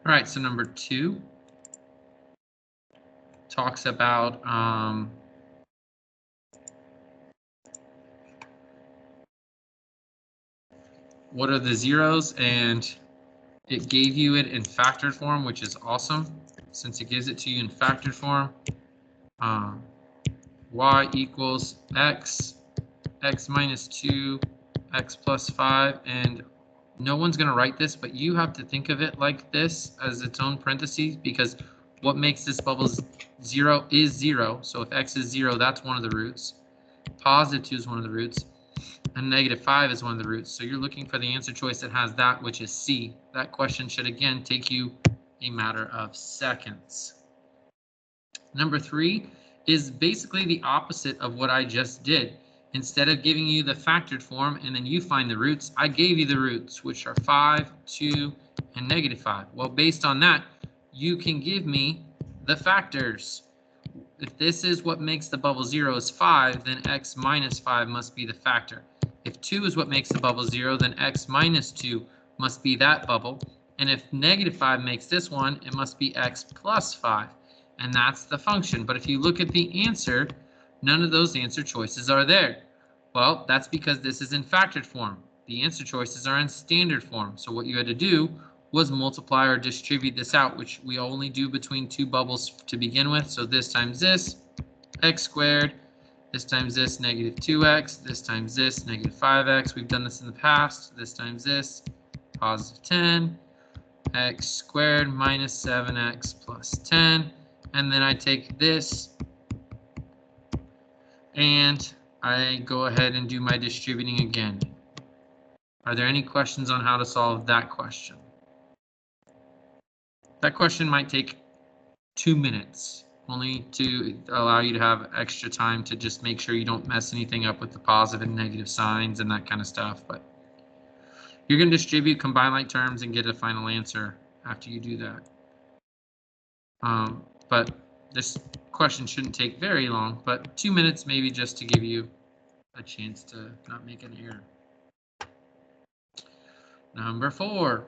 All right, so number 2 talks about what are the zeros, and it gave you it in factored form, which is awesome since it gives it to you in factored form. Y equals x, x minus 2, x plus 5, and no one's going to write this, but you have to think of it like this as its own parentheses, because what makes this bubble 0 is 0. So if x is 0, that's one of the roots. Positive 2 is one of the roots, and negative 5 is one of the roots. So you're looking for the answer choice that has that, which is C. That question should again take you a matter of seconds. Number 3 is basically the opposite of what I just did. Instead of giving you the factored form and then you find the roots, I gave you the roots, which are 5, 2, and negative 5. Well, based on that, you can give me the factors. If this is what makes the bubble 0 is 5, then x minus 5 must be the factor. If 2 is what makes the bubble 0, then x minus 2 must be that bubble. And if negative 5 makes this one, it must be x plus 5. And that's the function. But if you look at the answer, none of those answer choices are there. Well, that's because this is in factored form. The answer choices are in standard form. So what you had to do was multiply or distribute this out, which we only do between 2 bubbles to begin with. So this times this, x squared. This times this, negative 2x. This times this, negative 5x. We've done this in the past. This times this, positive 10. X squared minus 7x plus 10. And then I take this and I go ahead and do my distributing again. Are there any questions on how to solve that question? That question might take 2 minutes, only to allow you to have extra time to just make sure you don't mess anything up with the positive and negative signs and that kind of stuff. But you're going to distribute, combine like terms, and get a final answer after you do that. But this question shouldn't take very long, but 2 minutes maybe just to give you a chance to not make an error. Number 4.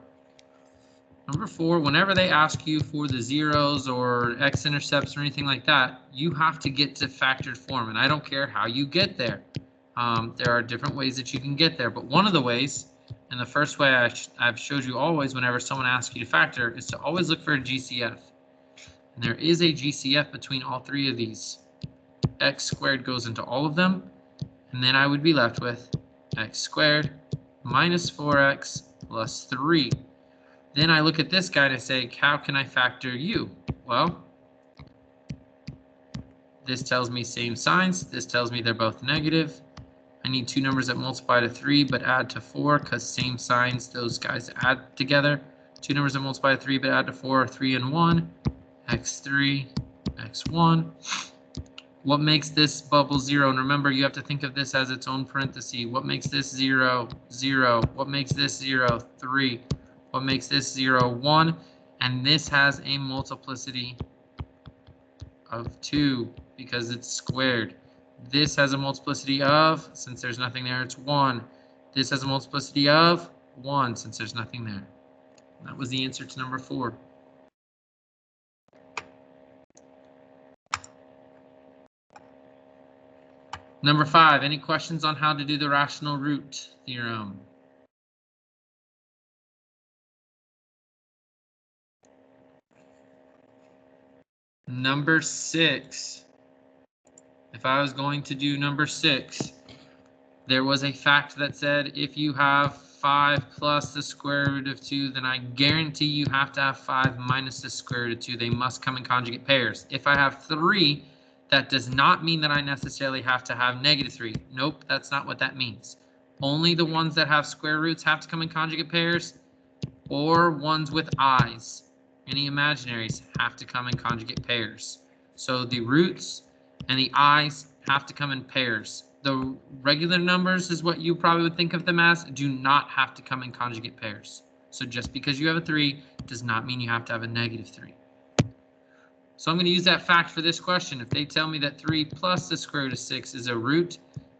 Number 4, whenever they ask you for the zeros or x-intercepts or anything like that, you have to get to factored form, and I don't care how you get there. There are different ways that you can get there, but one of the ways, and the first way I've showed you always whenever someone asks you to factor, is to always look for a GCF. And there is a GCF between all 3 of these. X squared goes into all of them, and then I would be left with x squared minus 4x plus 3. Then I look at this guy and I say, how can I factor u? Well, this tells me same signs. This tells me they're both negative. I need 2 numbers that multiply to 3 but add to 4 because same signs, those guys add together. 2 numbers that multiply to 3 but add to 4 are 3 and 1. x3, x1. What makes this bubble 0? And remember, you have to think of this as its own parenthesis. What makes this 0? 0. What makes this 0? 3. What makes this 0? 1. And this has a multiplicity of 2 because it's squared. This has a multiplicity of, since there's nothing there, it's 1. This has a multiplicity of 1 since there's nothing there. That was the answer to number 4. Number 5, any questions on how to do the rational root theorem? Number 6. If I was going to do number 6, there was a fact that said if you have 5 plus the square root of 2, then I guarantee you have to have 5 minus the square root of 2. They must come in conjugate pairs. If I have 3, that does not mean that I necessarily have to have negative 3. Nope, that's not what that means. Only the ones that have square roots have to come in conjugate pairs, or ones with i's. Any imaginaries have to come in conjugate pairs. So the roots and the i's have to come in pairs. The regular numbers is what you probably would think of them as, do not have to come in conjugate pairs. So just because you have a 3 does not mean you have to have a negative 3. So I'm going to use that fact for this question. If they tell me that 3 plus the square root of 6 is a root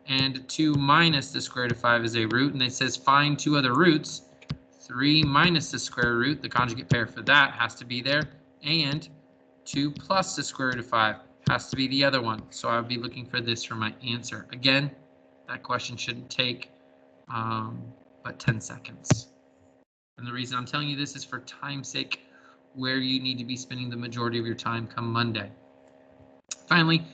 and 2 minus the square root of 5 is a root, and it says find 2 other roots, 3 minus the square root, the conjugate pair for that has to be there, and 2 plus the square root of 5 has to be the other one. So I would be looking for this for my answer. Again, that question shouldn't take but 10 seconds. And the reason I'm telling you this is for time's sake, where you need to be spending the majority of your time come Monday. Finally,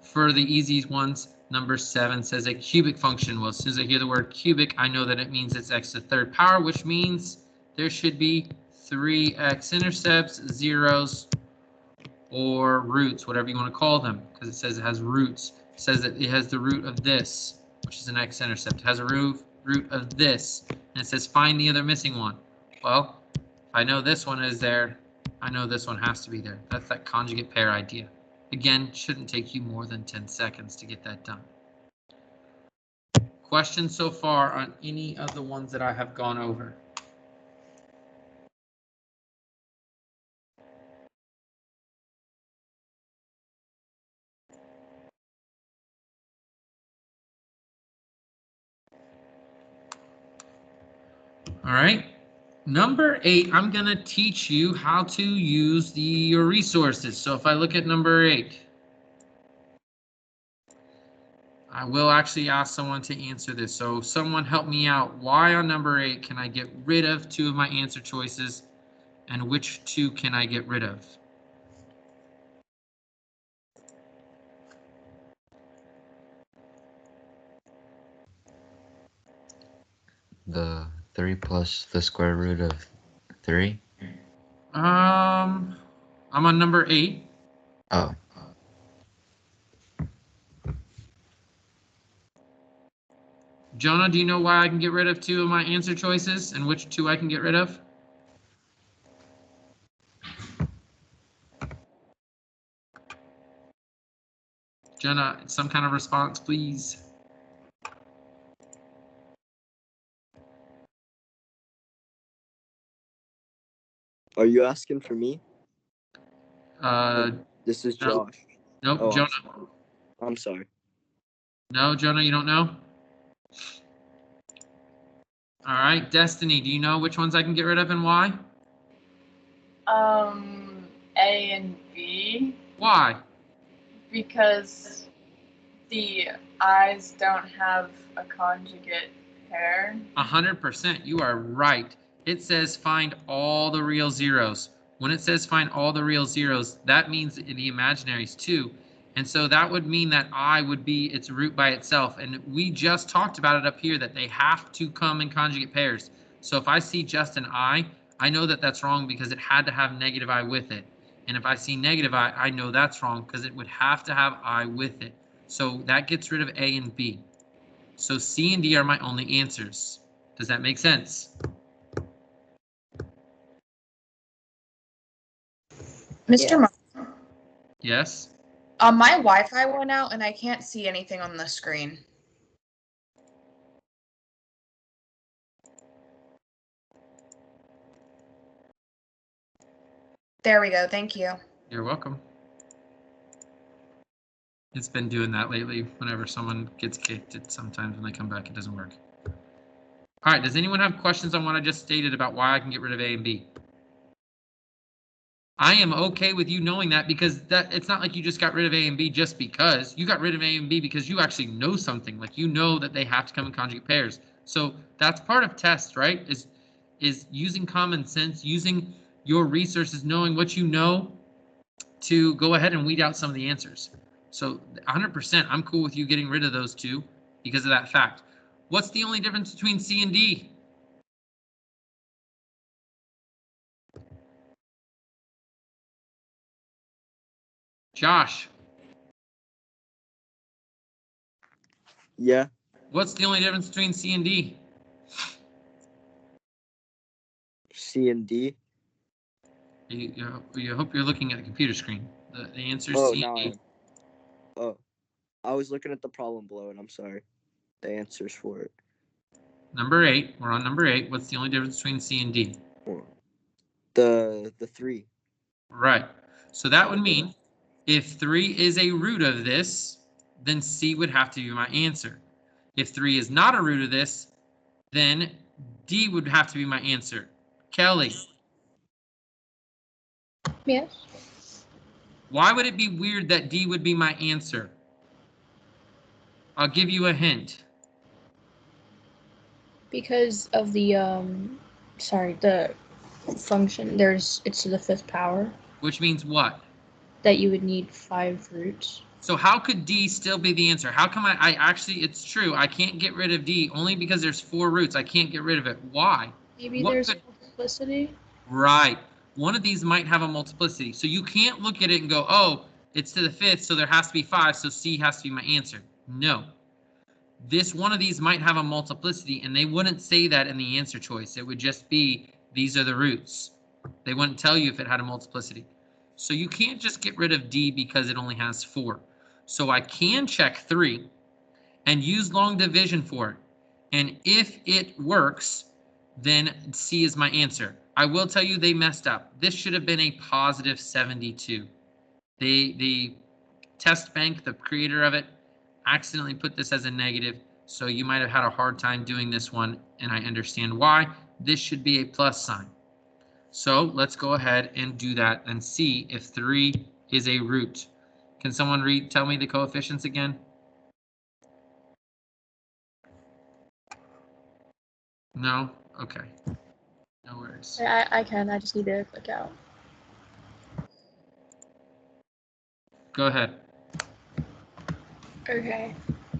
for the easy ones, number 7 says a cubic function. Well, as soon as I hear the word cubic, I know that it means it's x to the third power, which means there should be 3 x-intercepts, zeros, or roots, whatever you want to call them, because it says it has roots. It says that it has the root of this, which is an x-intercept. It has a root of this, and it says find the other missing one. Well, if I know this one is there, I know this one has to be there. That's that conjugate pair idea. Again, shouldn't take you more than 10 seconds to get that done. Questions so far on any of the ones that I have gone over? All right. Number 8, I'm going to teach you how to use your resources. So if I look at number 8, I will actually ask someone to answer this. So someone help me out. Why on number 8 can I get rid of 2 of my answer choices, and which 2 can I get rid of? The 3 plus the square root of 3? I'm on number 8. Oh. Jonah, do you know why I can get rid of 2 of my answer choices and which 2 I can get rid of? Jonah, some kind of response, please. Are you asking for me? This is no. Josh. Nope, Oh, Jonah. I'm sorry. No, Jonah, you don't know? All right, Destiny, do you know which ones I can get rid of and why? A and B. Why? Because the I's don't have a conjugate pair. 100%, you are right. It says find all the real zeros. When it says find all the real zeros, that means the imaginaries too. And so that would mean that I would be its root by itself. And we just talked about it up here that they have to come in conjugate pairs. So if I see just an I know that that's wrong because it had to have negative I with it. And if I see negative I know that's wrong because it would have to have I with it. So that gets rid of A and B. So C and D are my only answers. Does that make sense? Mr. Mark, Yes. my Wi-Fi went out and I can't see anything on the screen. There we go. Thank you. You're welcome. It's been doing that lately. Whenever someone gets kicked, sometimes when they come back, it doesn't work. All right. Does anyone have questions on what I just stated about why I can get rid of A and B? I am okay with you knowing that because it's not like you just got rid of A and B just because. You got rid of A and B because you actually know something. Like you know that they have to come in conjugate pairs. So that's part of tests, right? Is using common sense, using your resources, knowing what you know to go ahead and weed out some of the answers. So 100%, I'm cool with you getting rid of those 2 because of that fact. What's the only difference between C and D? Josh. Yeah. What's the only difference between C and D? C and D. You hope you're looking at the computer screen. The answer is C and D. Oh, I was looking at the problem below, and I'm sorry. The answers for it. Number 8. We're on number 8. What's the only difference between C and D? The 3. Right. So that would mean if 3 is a root of this, then C would have to be my answer. If 3 is not a root of this, then D would have to be my answer. Kelly, Yes. why would it be weird that D would be my answer? I'll give you a hint. Because of the the function. It's to the 5th power Which means what? that you would need 5 roots. So how could D still be the answer? How come I actually, it's true, I can't get rid of D only because there's 4 roots. I can't get rid of it. Why? Maybe What there's could- multiplicity. Right. One of these might have a multiplicity. So you can't look at it and go, oh, it's to the 5th, so there has to be 5, so C has to be my answer. No. This one of these might have a multiplicity, and they wouldn't say that in the answer choice. It would just be, these are the roots. They wouldn't tell you if it had a multiplicity. So you can't just get rid of D because it only has 4. So I can check 3 and use long division for it. And if it works, then C is my answer. I will tell you they messed up. This should have been a positive 72. The test bank, the creator of it, accidentally put this as a negative. So you might have had a hard time doing this one, and I understand why. This should be a plus sign. So let's go ahead and do that and see if 3 is a root. Can someone tell me the coefficients again? No? Okay. No worries. I can. I just need to click out. Go ahead. Okay.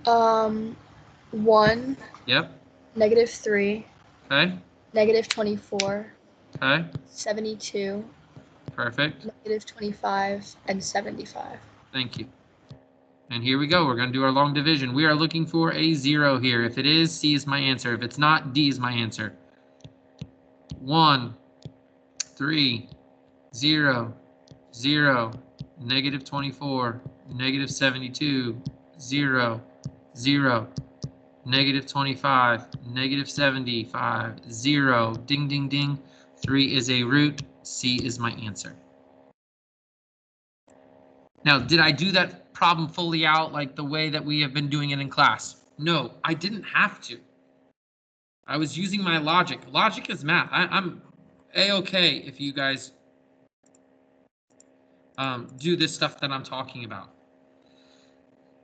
1, Yep. -3, Okay. -24, Okay. 72, Perfect. -25, and 75. Thank you. And here we go. We're going to do our long division. We are looking for a 0 here. If it is, C is my answer. If it's not, D is my answer. 1, 3, 0, 0, -24, -72, 0, 0, -25, -75, 0. Ding, ding, ding. 3 is a root. C is my answer. Now, did I do that problem fully out like the way that we have been doing it in class? No, I didn't have to. I was using my logic. Logic is math. I'm A-okay if you guys do this stuff that I'm talking about.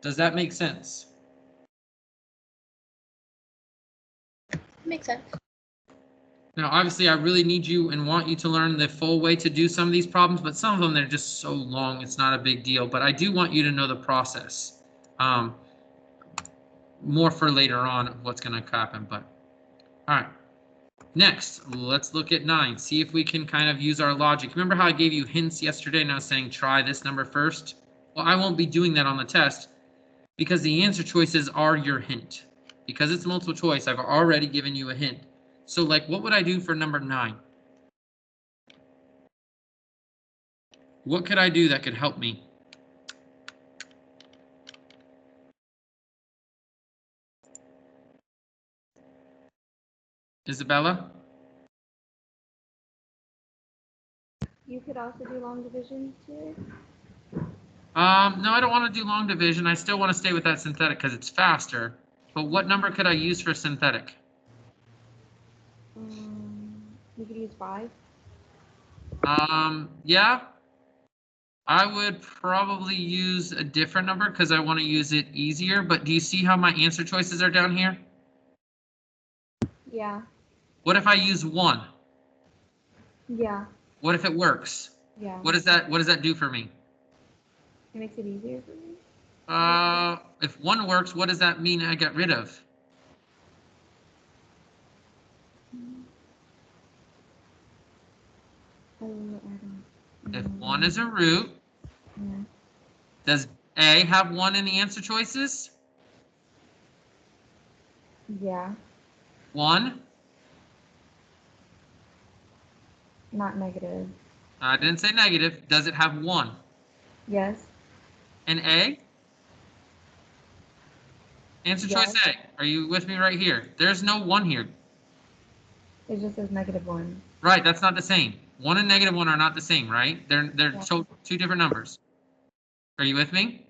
Does that make sense? Makes sense. Now, obviously, I really need you and want you to learn the full way to do some of these problems, but some of them, they're just so long, it's not a big deal. But I do want you to know the process. More for later on what's going to happen. But all right. Next, let's look at 9. See if we can kind of use our logic. Remember how I gave you hints yesterday and I was saying try this number first? Well, I won't be doing that on the test because the answer choices are your hint. Because it's multiple choice, I've already given you a hint. So like, what would I do for number 9? What could I do that could help me? Isabella? You could also do long division too. No, I don't want to do long division. I still want to stay with that synthetic because it's faster. But what number could I use for synthetic? You could use 5. Yeah. I would probably use a different number because I want to use it easier. But do you see how my answer choices are down here? Yeah. What if I use 1? Yeah. What if it works? Yeah. What does that do for me? It makes it easier for me. If 1 works, what does that mean I get rid of? If 1 is a root, does A have 1 in the answer choices? Yeah. 1? Not negative. I didn't say negative. Does it have 1? Yes. And A? Answer choice A. Are you with me right here? There's no 1 here. It just says -1. Right, that's not the same. 1 and -1 are not the same, right? They're two different numbers. Are you with me?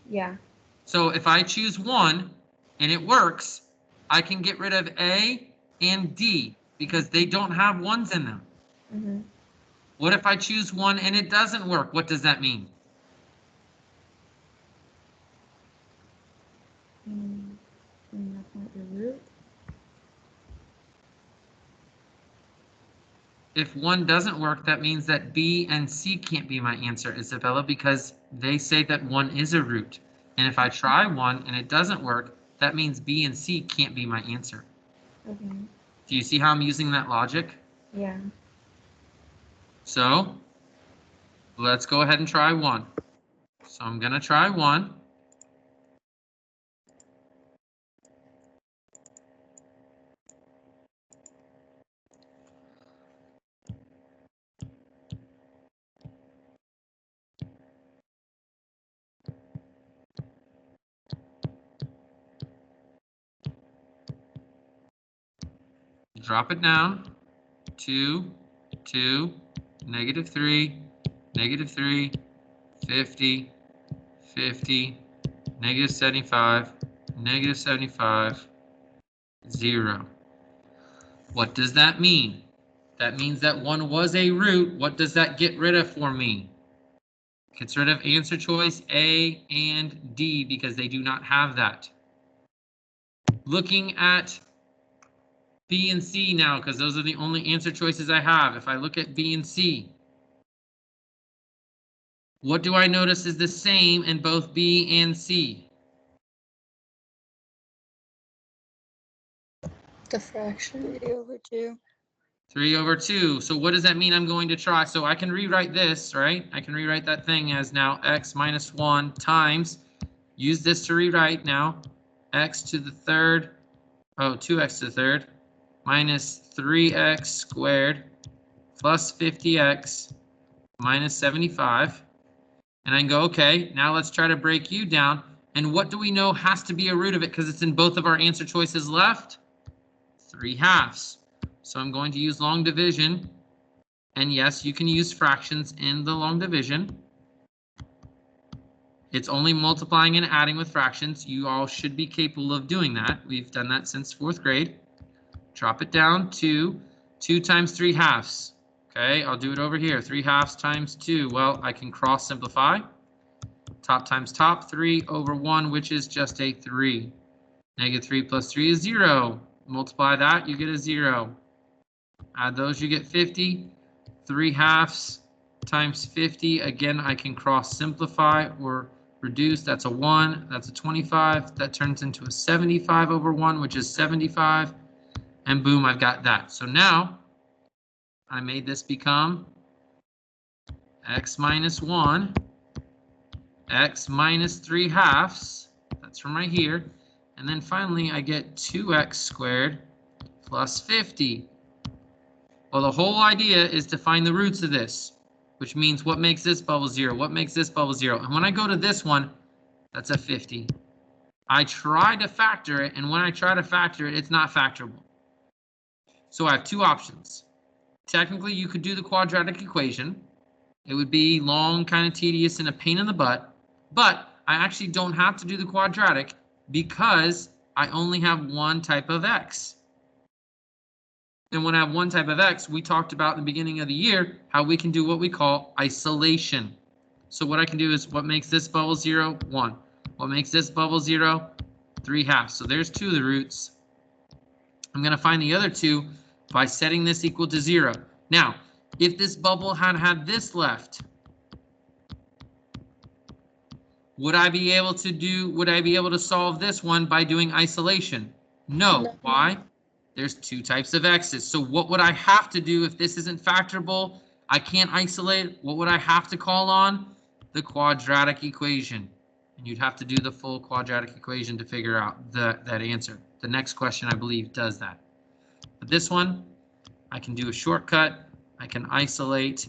Yeah. So if I choose 1 and it works, I can get rid of A and D. because they don't have ones in them. Mm-hmm. What if I choose one and it doesn't work? What does that mean? That's not your root. If one doesn't work, that means that B and C can't be my answer, Isabella, because they say that one is a root. And if I try one and it doesn't work, that means B and C can't be my answer. Okay. Do you see how I'm using that logic? Yeah. So let's go ahead and try one. So I'm going to try one. Drop it down. 2, 2, -3, -3, 50, 50, -75, -75, 0. What does that mean? That means that one was a root. What does that get rid of for me? Gets rid of answer choice A and D because they do not have that. Looking at B and C now, because those are the only answer choices I have. If I look at B and C, what do I notice is the same in both B and C? The fraction. 3/2. 3/2. So what does that mean I'm going to try? So I can rewrite this, right? I can rewrite that thing as now x minus 1 times, use this to rewrite now, x to the third, 2x to the third, minus 3x squared plus 50x minus 75. And I can go, okay, now let's try to break u down. And what do we know has to be a root of it because it's in both of our answer choices left? 3/2. So I'm going to use long division. And yes, you can use fractions in the long division. It's only multiplying and adding with fractions. You all should be capable of doing that. We've done that since 4th grade. Drop it down to 2 times 3/2. Okay, I'll do it over here. 3/2 times 2. Well, I can cross simplify. Top times top, 3/1, which is just a 3. -3 plus 3 is 0. Multiply that, you get a 0. Add those, you get 50. 3/2 times 50. Again, I can cross simplify or reduce. That's a 1. That's a 25. That turns into a 75/1, which is 75. And boom, I've got that. So now I made this become x minus 1, x minus 3/2. That's from right here. And then finally, I get 2x squared plus 50. Well, the whole idea is to find the roots of this, which means what makes this bubble 0? What makes this bubble 0? And when I go to this one, that's a 50. I try to factor it, and when I try to factor it, it's not factorable. So I have two options. Technically, you could do the quadratic equation. It would be long, kind of tedious, and a pain in the butt. But I actually don't have to do the quadratic because I only have one type of x. And when I have one type of x, we talked about in the beginning of the year how we can do what we call isolation. So what I can do is what makes this bubble 0? 1. What makes this bubble 0? 3/2. So there's 2 of the roots. I'm going to find the other 2 by setting this equal to 0. Now, if this bubble had this left, would I be able to solve this one by doing isolation? No. Why? There's 2 types of x's. So what would I have to do if this isn't factorable? I can't isolate. What would I have to call on? The quadratic equation. And you'd have to do the full quadratic equation to figure out that answer. The next question, I believe, does that. But this one, I can do a shortcut. I can isolate.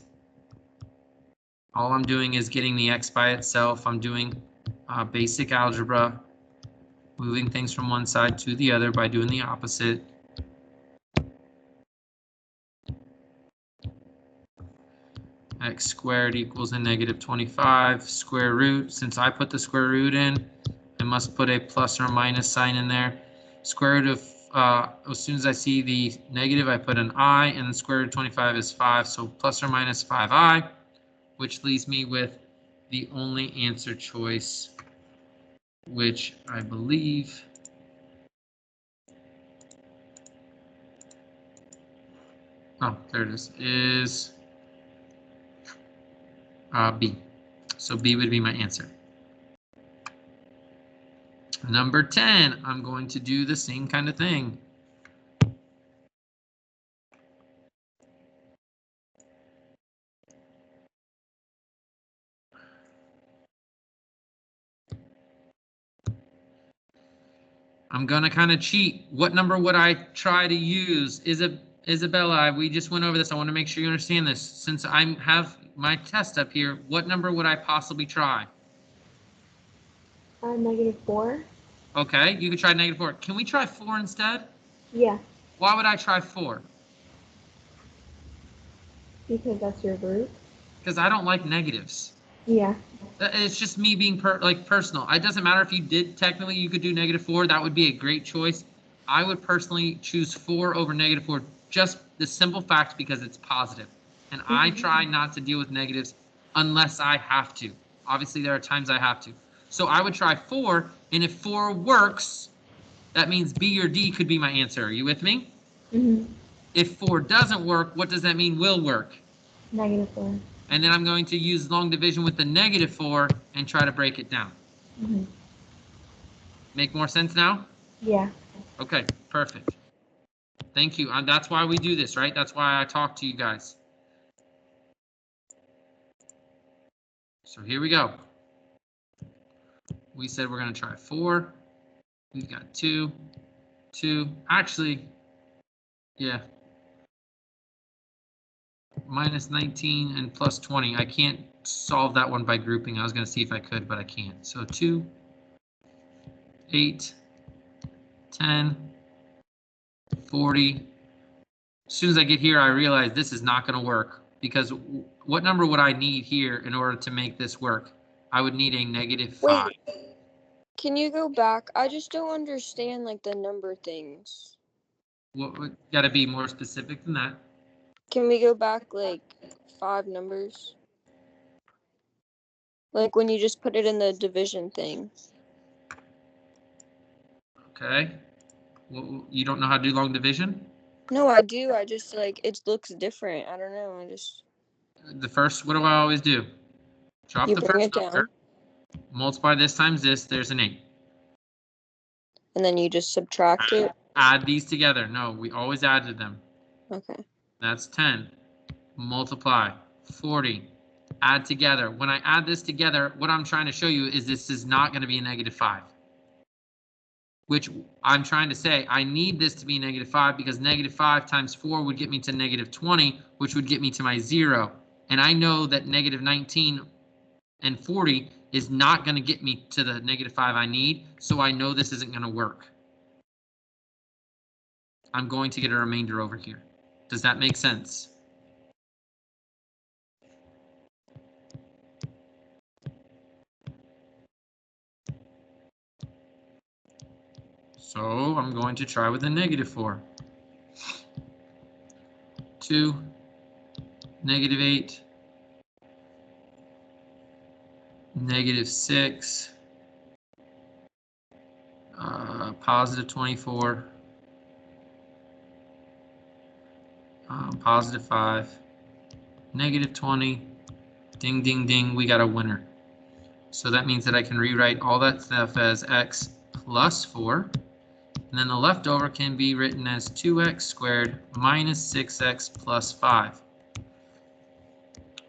All I'm doing is getting the x by itself. I'm doing basic algebra, moving things from one side to the other by doing the opposite. X squared equals a negative 25. Square root, since I put the square root in, I must put a plus or minus sign in there. Square root of as soon as I see the negative, I put an I, and the square root of 25 is 5, so plus or minus 5i, which leaves me with the only answer choice, which I believe there it is B. So B would be my answer. Number 10, I'm going to do the same kind of thing. I'm going to kind of cheat. What number would I try to use? Isabella, we just went over this. I want to make sure you understand this. Since I have my test up here, what number would I possibly try? -4. Okay, you could try -4. Can we try 4 instead? Yeah. Why would I try 4? Because that's your root. Because I don't like negatives. Yeah. It's just me being personal. It doesn't matter if you did technically, you could do -4. That would be a great choice. I would personally choose 4 over -4, just the simple fact because it's positive. And I try not to deal with negatives unless I have to. Obviously, there are times I have to. So I would try 4, and if 4 works, that means B or D could be my answer. Are you with me? If 4 doesn't work, what does that mean will work? -4. And then I'm going to use long division with the -4 and try to break it down. Make more sense now? Yeah. Okay, perfect. Thank you. That's why we do this, right? That's why I talk to you guys. So here we go. We said we're going to try 4. We've got 2. Actually, yeah. -19 and plus 20. I can't solve that one by grouping. I was going to see if I could, but I can't. So 2, 8, 10, 40. As soon as I get here, I realize this is not going to work because what number would I need here in order to make this work? I would need a -5. Wait, can you go back? I just don't understand like the number things. Well, got to be more specific than that. Can we go back like 5 numbers? Like when you just put it in the division thing. Okay. Well, you don't know how to do long division? No, I do. I just like it looks different. I don't know. The first, what do I always do? Drop You the bring first it down. number, multiply this times this, there's an 8. And then you just subtract it. Add these together. No, we always added them. Okay. That's 10. Multiply 40. Add together. When I add this together, what I'm trying to show you is this is not going to be a -5. Which I'm trying to say, I need this to be -5 because -5 times 4 would get me to -20, which would get me to my 0. And I know that -19 and 40 is not going to get me to the -5 I need, so I know this isn't going to work. I'm going to get a remainder over here. Does that make sense? So I'm going to try with a -4. 2, -8, -6, +24, +5, -20, ding, ding, ding, we got a winner. So that means that I can rewrite all that stuff as x plus 4. And then the leftover can be written as 2x squared minus 6x plus 5.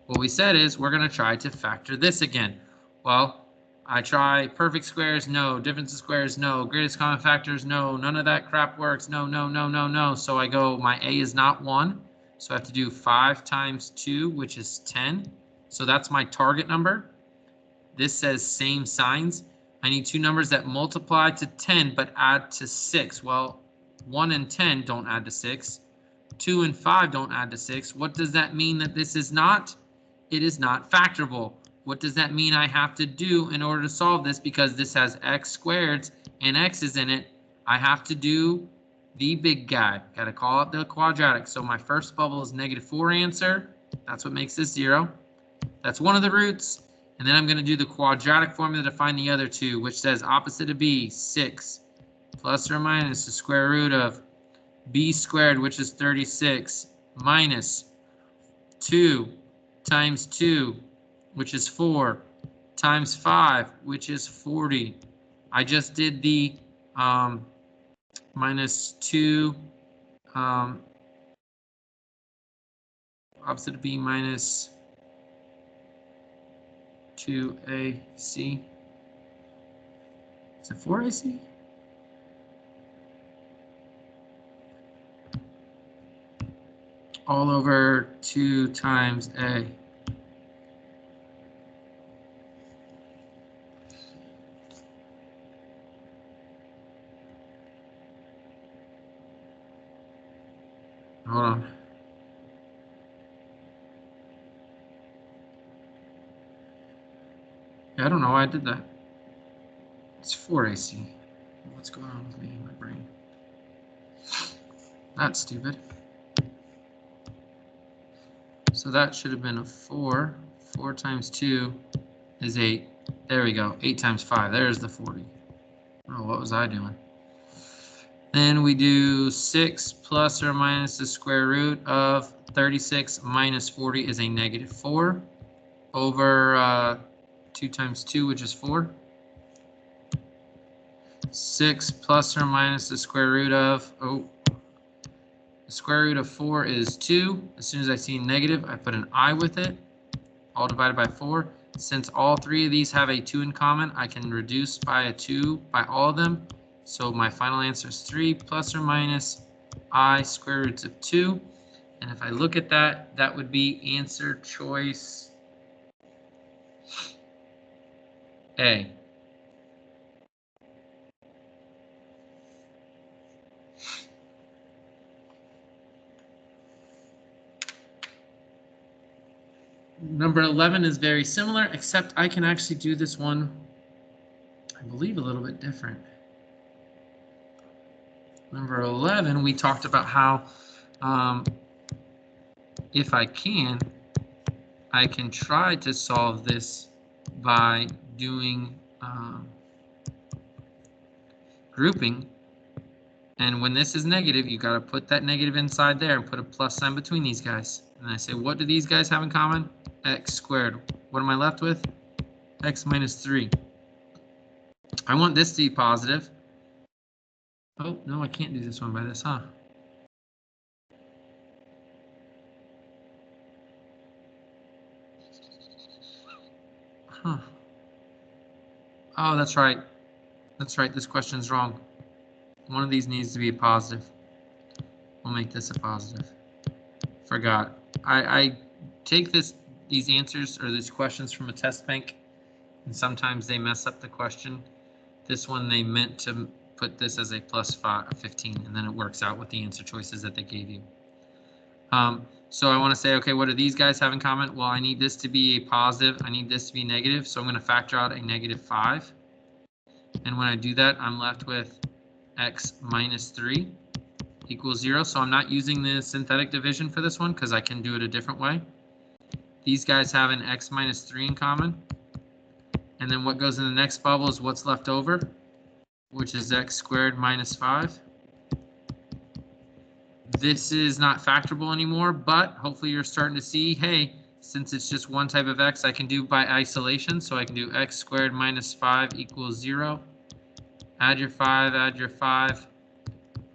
What we said is we're going to try to factor this again. Well, I try perfect squares, no. Difference of squares, no. Greatest common factors, no. None of that crap works, no, no, no, no, no. So I go, my a is not 1. So I have to do 5 times 2, which is 10. So that's my target number. This says same signs. I need 2 numbers that multiply to 10 but add to 6. Well, 1 and 10 don't add to 6. 2 and 5 don't add to 6. What does that mean that this is not? It is not factorable. What does that mean I have to do in order to solve this? Because this has x squareds and x's in it, I have to do the big guy. Got to call out the quadratic. So my first bubble is -4 answer. That's what makes this 0. That's one of the roots. And then I'm going to do the quadratic formula to find the other two, which says opposite of b, 6, plus or minus the square root of b squared, which is 36, minus 2 times 2, which is 4, times 5, which is 40. I just did the minus 2, opposite of b minus 2ac. Is it 4ac? All over 2 times a. Hold on. I don't know why I did that. It's 4ac. What's going on with me in my brain? That's stupid. So that should have been a 4. 4 times 2 is 8. There we go. 8 times 5. There's the 40. Oh, what was I doing? Then we do 6 plus or minus the square root of 36 minus 40 is a -4 over 2 times 2, which is 4. 6 plus or minus the square root of, the square root of 4 is 2. As soon as I see negative, I put an I with it, all divided by 4. Since all three of these have a 2 in common, I can reduce by a 2 by all of them. So my final answer is 3 plus or minus I square roots of 2. And if I look at that, that would be answer choice A. Number 11 is very similar, except I can actually do this one, I believe, a little bit different. Number 11, we talked about how if I can try to solve this by doing grouping. And when this is negative, you got to put that negative inside there and put a plus sign between these guys. And I say, what do these guys have in common? X squared. What am I left with? X minus 3. I want this to be positive. Oh, no, I can't do this one by this, huh? Huh. Oh, that's right. That's right. This question's wrong. One of these needs to be a positive. We'll make this a positive. Forgot. I take these answers or these questions from a test bank, and sometimes they mess up the question. This one, they meant to put this as a plus 15, and then it works out with the answer choices that they gave you. So I want to say, okay, what do these guys have in common? Well, I need this to be a positive. I need this to be negative. So I'm going to factor out a -5. And when I do that, I'm left with x minus 3 equals 0. So I'm not using the synthetic division for this one because I can do it a different way. These guys have an x minus 3 in common. And then what goes in the next bubble is what's left over, which is x squared minus 5. This is not factorable anymore, but hopefully you're starting to see, hey, since it's just one type of x, I can do by isolation. So I can do x squared minus 5 equals 0. Add your 5, add your 5.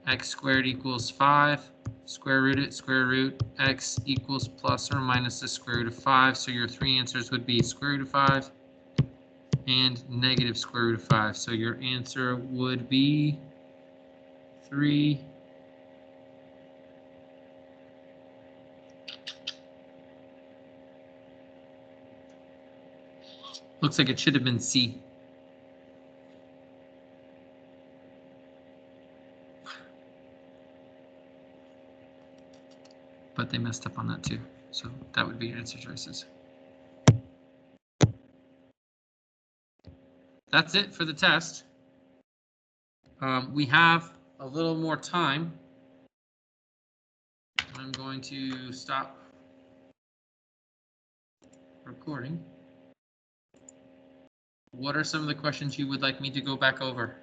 X squared equals 5. Square root it, square root. X equals plus or minus the square root of 5. So your three answers would be square root of 5 and negative square root of 5. So your answer would be 3. Looks like it should have been C. But they messed up on that too. So that would be your answer choices. That's it for the test. We have a little more time, I'm going to stop recording. What are some of the questions you would like me to go back over?